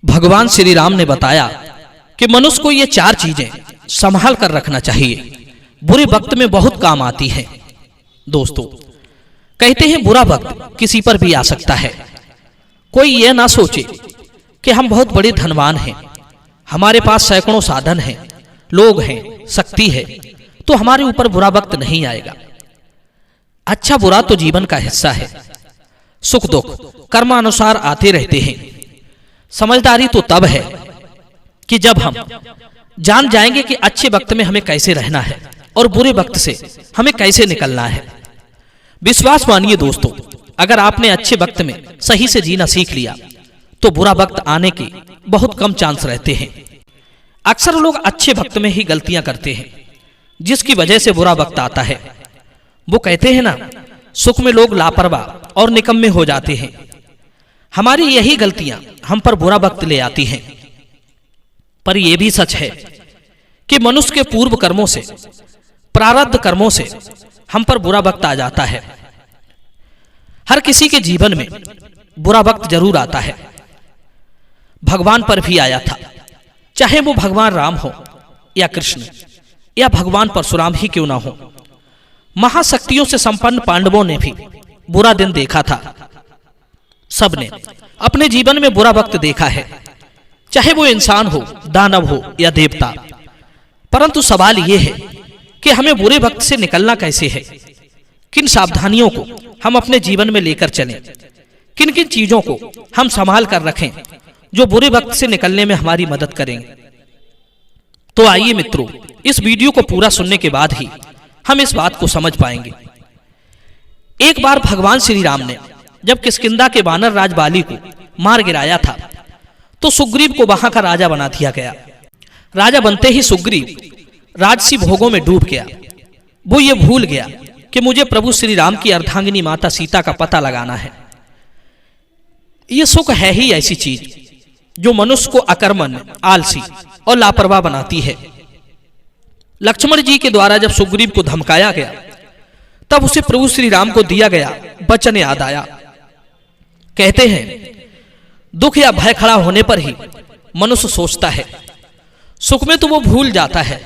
भगवान श्री राम ने बताया कि मनुष्य को ये चार चीजें संभाल कर रखना चाहिए, बुरे वक्त में बहुत काम आती हैं। दोस्तों, कहते हैं बुरा वक्त किसी पर भी आ सकता है। कोई ये ना सोचे कि हम बहुत बड़े धनवान हैं, हमारे पास सैकड़ों साधन हैं, लोग हैं, शक्ति है, तो हमारे ऊपर बुरा वक्त नहीं आएगा। अच्छा बुरा तो जीवन का हिस्सा है। सुख दुख कर्मानुसार आते रहते हैं। समझदारी तो तब है कि जब हम जान जाएंगे कि अच्छे वक्त में हमें कैसे रहना है और बुरे वक्त से हमें कैसे निकलना है। विश्वास मानिए दोस्तों, अगर आपने अच्छे वक्त में सही से जीना सीख लिया तो बुरा वक्त आने के बहुत कम चांस रहते हैं। अक्सर लोग अच्छे वक्त में ही गलतियां करते हैं, जिसकी वजह से बुरा वक्त आता है। वो कहते हैं ना, सुख में लोग लापरवाह और निकम्मे हो जाते हैं। हमारी यही गलतियां हम पर बुरा वक्त ले आती हैं। पर यह भी सच है कि मनुष्य के पूर्व कर्मों से, प्रारब्ध कर्मों से हम पर बुरा वक्त आ जाता है। हर किसी के जीवन में बुरा वक्त जरूर आता है। भगवान पर भी आया था, चाहे वो भगवान राम हो या कृष्ण या भगवान परशुराम ही क्यों ना हो। महाशक्तियों से संपन्न पांडवों ने भी बुरा दिन देखा था। सबने अपने जीवन में बुरा वक्त देखा है, चाहे वो इंसान हो, दानव हो या देवता। परंतु सवाल यह है कि हमें बुरे वक्त से निकलना कैसे है। किन सावधानियों को हम अपने जीवन में लेकर चलें, किन किन चीजों को हम संभाल कर रखें जो बुरे वक्त से निकलने में हमारी मदद करेंगे। तो आइए मित्रों, इस वीडियो को पूरा सुनने के बाद ही हम इस बात को समझ पाएंगे। एक बार भगवान श्री राम ने जब किष्किंधा के वानर राज बाली को मार गिराया था तो सुग्रीव को वहां का राजा बना दिया गया। राजा बनते ही सुग्रीव राजसी भोगों में डूब गया। वो ये भूल गया कि मुझे प्रभु श्री राम की अर्धांगिनी माता सीता का पता लगाना है। ये सुख है ही ऐसी चीज जो मनुष्य को अकर्मण्य, आलसी और लापरवाह बनाती है। लक्ष्मण जी के द्वारा जब सुग्रीव को धमकाया गया तब उसे प्रभु श्री राम को दिया गया वचन याद आया। कहते हैं, दुख या भय खड़ा होने पर ही मनुष्य सोचता है, सुख में तो वो भूल जाता है।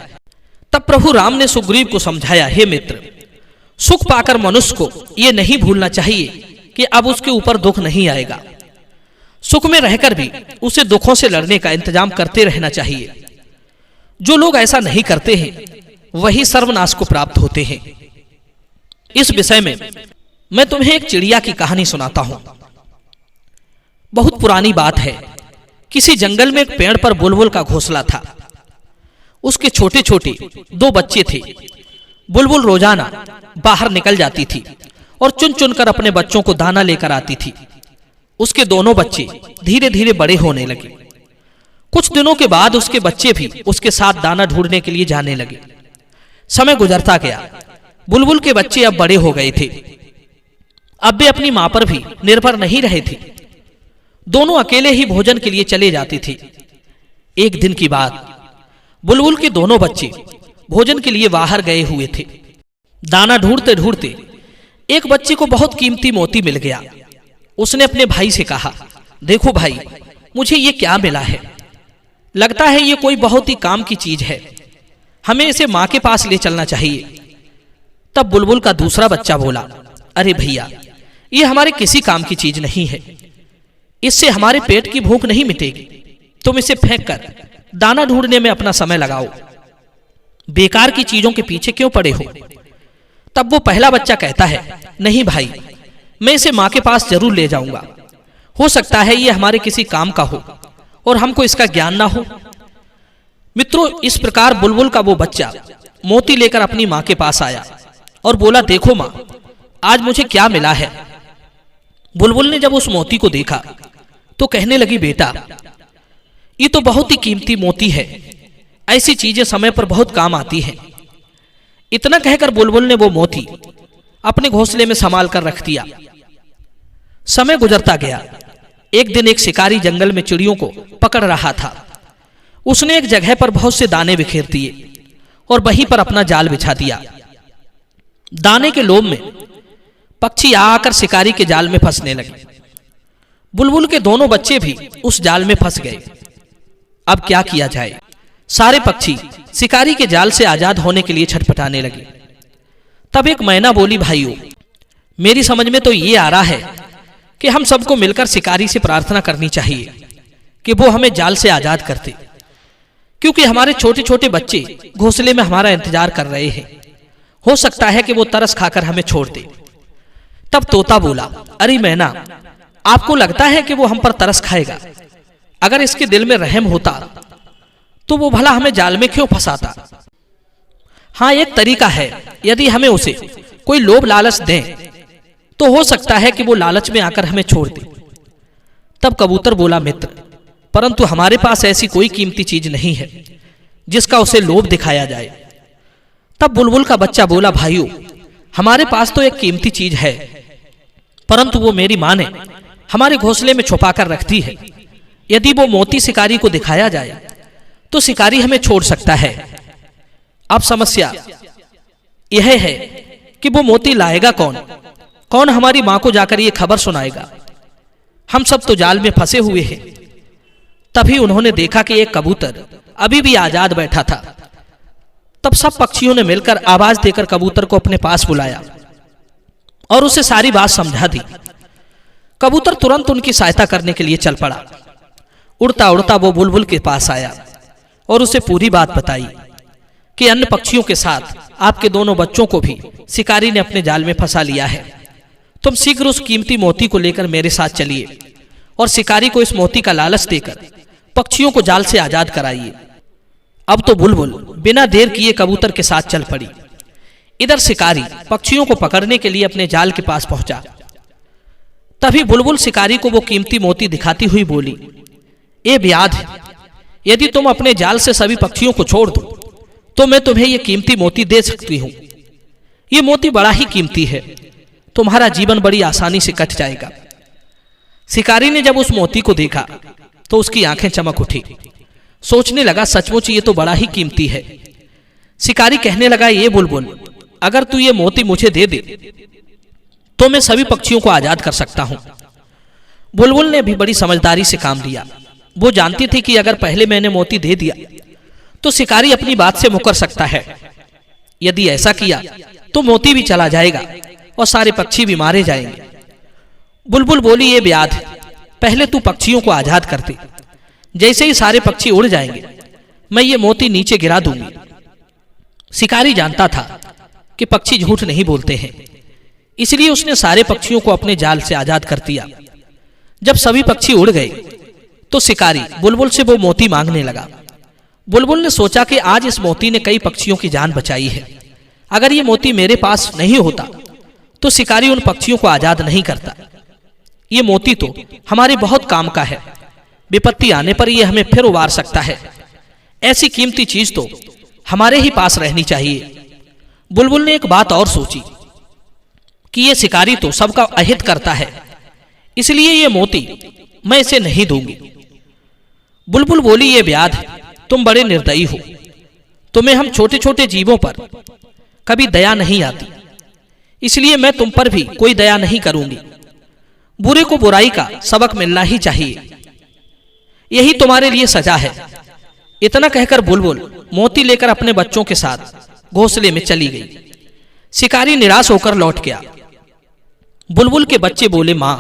तब प्रभु राम ने सुग्रीव को समझाया, हे मित्र, सुख पाकर मनुष्य को ये नहीं भूलना चाहिए कि अब उसके ऊपर दुख नहीं आएगा। सुख में रहकर भी उसे दुखों से लड़ने का इंतजाम करते रहना चाहिए। जो लोग ऐसा नहीं करते हैं वही सर्वनाश को प्राप्त होते हैं। इस विषय में मैं तुम्हें एक चिड़िया की कहानी सुनाता हूं। बहुत पुरानी बात है। किसी जंगल में एक पेड़ पर बुलबुल का घोंसला था। उसके छोटे छोटे दो बच्चे थे। बुलबुल रोजाना बाहर निकल जाती थी और चुन चुनकर अपने बच्चों को दाना लेकर आती थी। उसके दोनों बच्चे धीरे धीरे बड़े होने लगे। कुछ दिनों के बाद उसके बच्चे भी उसके साथ दाना ढूंढने के लिए जाने लगे। समय गुजरता गया। बुलबुल के बच्चे अब बड़े हो गए थे। अब वे अपनी मां पर भी निर्भर नहीं रहे थे। दोनों अकेले ही भोजन के लिए चले जाते थे। एक दिन की बात, बुलबुल के दोनों बच्चे भोजन के लिए बाहर गए हुए थे। दाना ढूंढते ढूंढते एक बच्चे को बहुत कीमती मोती मिल गया। उसने अपने भाई से कहा, देखो भाई, मुझे ये क्या मिला है। लगता है ये कोई बहुत ही काम की चीज है। हमें इसे मां के पास ले चलना चाहिए। तब बुलबुल का दूसरा बच्चा बोला, अरे भैया, ये हमारे किसी काम की चीज नहीं है। इससे हमारे पेट की भूख नहीं मिटेगी। तुम इसे फेंक कर दाना ढूंढने में अपना समय लगाओ। बेकार की चीजों के पीछे क्यों पड़े हो। तब वो पहला बच्चा कहता है, नहीं भाई, मैं इसे मां के पास जरूर ले जाऊंगा। हो सकता है ये हमारे किसी काम का हो और हमको इसका ज्ञान ना हो। मित्रों, इस प्रकार बुलबुल का वो बच्चा मोती लेकर अपनी मां के पास आया और बोला, देखो मां, आज मुझे क्या मिला है। बुलबुल ने जब उस मोती को देखा तो कहने लगी, बेटा, ये तो बहुत ही कीमती मोती है। ऐसी चीजें समय पर बहुत काम आती हैं। इतना कहकर बुलबुल ने वो मोती अपने घोंसले में संभाल कर रख दिया। समय गुजरता गया। एक दिन एक शिकारी जंगल में चिड़ियों को पकड़ रहा था। उसने एक जगह पर बहुत से दाने बिखेर दिए और वहीं पर अपना जाल बिछा दिया। दाने के लोभ में पक्षी आकर शिकारी के जाल में फंसने लगे। बुलबुल के दोनों बच्चे भी उस जाल में फंस गए। अब क्या किया जाए? सारे पक्षी शिकारी के जाल से आजाद होने के लिए छटपटाने लगे। तब एक मैना बोली, भाइयों, मेरी समझ में तो ये आ रहा है कि हम सबको मिलकर शिकारी से प्रार्थना करनी चाहिए कि वो हमें जाल से आजाद करते, क्योंकि हमारे छोटे छोटे बच्चे घोंसले में हमारा इंतजार कर रहे हैं। हो सकता है कि वो तरस खाकर हमें छोड़ दे। तब तोता बोला, अरे मैना, आपको लगता है कि वो हम पर तरस खाएगा? अगर इसके दिल में रहम होता तो वो भला हमें जाल में क्यों फंसाता? हाँ, एक तरीका है, यदि हमें उसे कोई लोभ लालच दें तो हो सकता है कि वो लालच में आकर हमें छोड़ दे। तब कबूतर बोला, मित्र, परंतु हमारे पास ऐसी कोई कीमती चीज नहीं है जिसका उसे लोभ दिखाया जाए। तब बुलबुल का बच्चा बोला, भाइयों, हमारे पास तो एक कीमती चीज है, परंतु वो मेरी मां ने हमारे घोंसले में छुपा कर रखती है। यदि वो मोती शिकारी को दिखाया जाए तो शिकारी हमें छोड़ सकता है। अब समस्या यह है कि वो मोती लाएगा कौन? कौन हमारी मां को जाकर ये खबर सुनाएगा? हम सब तो जाल में फंसे हुए हैं। तभी उन्होंने देखा कि एक कबूतर अभी भी आजाद बैठा था। तब सब पक्षियों ने मिलकर आवाज देकर कबूतर को अपने पास बुलाया और उसे सारी बात समझा दी। कबूतर तुरंत उनकी सहायता करने के लिए चल पड़ा। उड़ता उड़ता वो बुलबुल के पास आया और उसे पूरी बात बताई कि अन्य पक्षियों के साथ आपके दोनों बच्चों को भी शिकारी ने अपने जाल में फंसा लिया है। तुम शीघ्र उस कीमती मोती को लेकर मेरे साथ चलिए और शिकारी को इस मोती का लालच देकर पक्षियों को जाल से आजाद कराइए। अब तो बुलबुल बिना देर किए कबूतर के साथ चल पड़ी। इधर शिकारी पक्षियों को पकड़ने के लिए अपने जाल के पास पहुंचा। तभी बुलबुल शिकारी को वो कीमती मोती दिखाती हुई बोली, ए व्याध, यदि तुम अपने जाल से सभी पक्षियों को छोड़ दो तो मैं तुम्हें ये कीमती मोती दे सकती हूं। ये मोती बड़ा ही कीमती है, तुम्हारा जीवन बड़ी आसानी से कट जाएगा। शिकारी ने जब उस मोती को देखा तो उसकी आंखें चमक उठी। सोचने लगा, सचमुच ये तो बड़ा ही कीमती है। शिकारी कहने लगा, ये बुलबुल, अगर तू ये मोती मुझे दे दे तो मैं सभी पक्षियों को आजाद कर सकता हूं। बुलबुल ने भी बड़ी समझदारी से काम लिया। वो जानती थी कि अगर पहले मैंने मोती दे दिया तो शिकारी अपनी बात से मुकर सकता है। यदि ऐसा किया तो मोती भी चला जाएगा और सारे पक्षी भी मारे जाएंगे। बुलबुल बोली, ये व्याध, पहले तू पक्षियों को आजाद कर दे। जैसे ही सारे पक्षी उड़ जाएंगे मैं ये मोती नीचे गिरा दूंगी। शिकारी जानता था कि पक्षी झूठ नहीं बोलते हैं, इसलिए उसने सारे पक्षियों को अपने जाल से आजाद कर दिया। जब सभी पक्षी उड़ गए तो शिकारी बुलबुल से वो मोती मांगने लगा। बुलबुल ने सोचा कि आज इस मोती ने कई पक्षियों की जान बचाई है। अगर ये मोती मेरे पास नहीं होता तो शिकारी उन पक्षियों को आजाद नहीं करता। ये मोती तो हमारे बहुत काम का है, विपत्ति आने पर ये हमें फिर उबार सकता है। ऐसी कीमती चीज तो हमारे ही पास रहनी चाहिए। बुलबुल ने एक बात और सोची कि ये शिकारी तो सबका अहित करता है, इसलिए ये मोती मैं इसे नहीं दूंगी। बुलबुल बोली, ये व्याध, तुम बड़े निर्दयी हो। तुम्हें हम छोटे छोटे जीवों पर कभी दया नहीं आती, इसलिए मैं तुम पर भी कोई दया नहीं करूंगी। बुरे को बुराई का सबक मिलना ही चाहिए, यही तुम्हारे लिए सजा है। इतना कहकर बुलबुल मोती लेकर अपने बच्चों के साथ घोंसले में चली गई। शिकारी निराश होकर लौट गया। बुलबुल के बच्चे बोले, मां,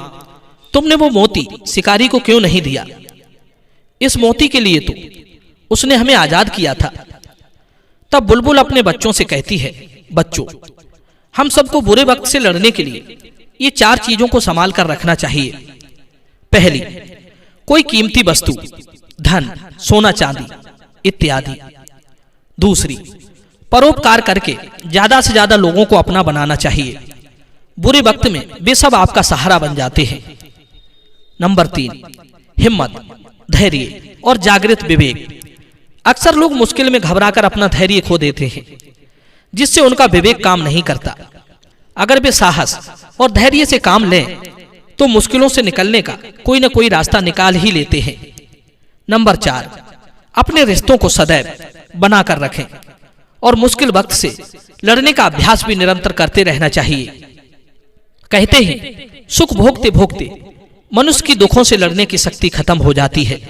तुमने वो मोती शिकारी को क्यों नहीं दिया? इस मोती के लिए तो उसने हमें आजाद किया था। तब बुलबुल अपने बच्चों से कहती है, बच्चों, हम सबको बुरे वक्त से लड़ने के लिए ये 4 चीजों को संभाल कर रखना चाहिए। पहली, कोई कीमती वस्तु, धन, सोना चांदी इत्यादि। दूसरी, परोपकार करके ज्यादा से ज्यादा लोगों को अपना बनाना चाहिए। बुरे वक्त में वे सब आपका सहारा बन जाते हैं। नंबर 3, हिम्मत, धैर्य और जागृत विवेक। अक्सर लोग मुश्किल में घबराकर अपना धैर्य खो देते हैं, जिससे उनका विवेक काम नहीं करता। अगर वे साहस और धैर्य से काम लें तो मुश्किलों से निकलने का कोई न कोई रास्ता निकाल ही लेते हैं। नंबर 4, अपने रिश्तों को सदैव बनाकर रखें और मुश्किल वक्त से लड़ने का अभ्यास भी निरंतर करते रहना चाहिए। कहते हैं, सुख भोगते भोगते मनुष्य की दुखों से लड़ने की शक्ति खत्म हो जाती है।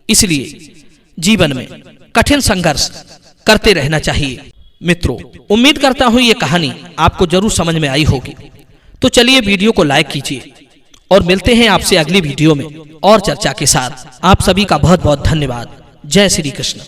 इसलिए जीवन में कठिन संघर्ष करते रहना चाहिए। मित्रों, उम्मीद करता हूं ये कहानी आपको जरूर समझ में आई होगी। तो चलिए वीडियो को लाइक कीजिए और मिलते हैं आपसे अगली वीडियो में और चर्चा के साथ। आप सभी का बहुत बहुत धन्यवाद। जय श्री कृष्ण।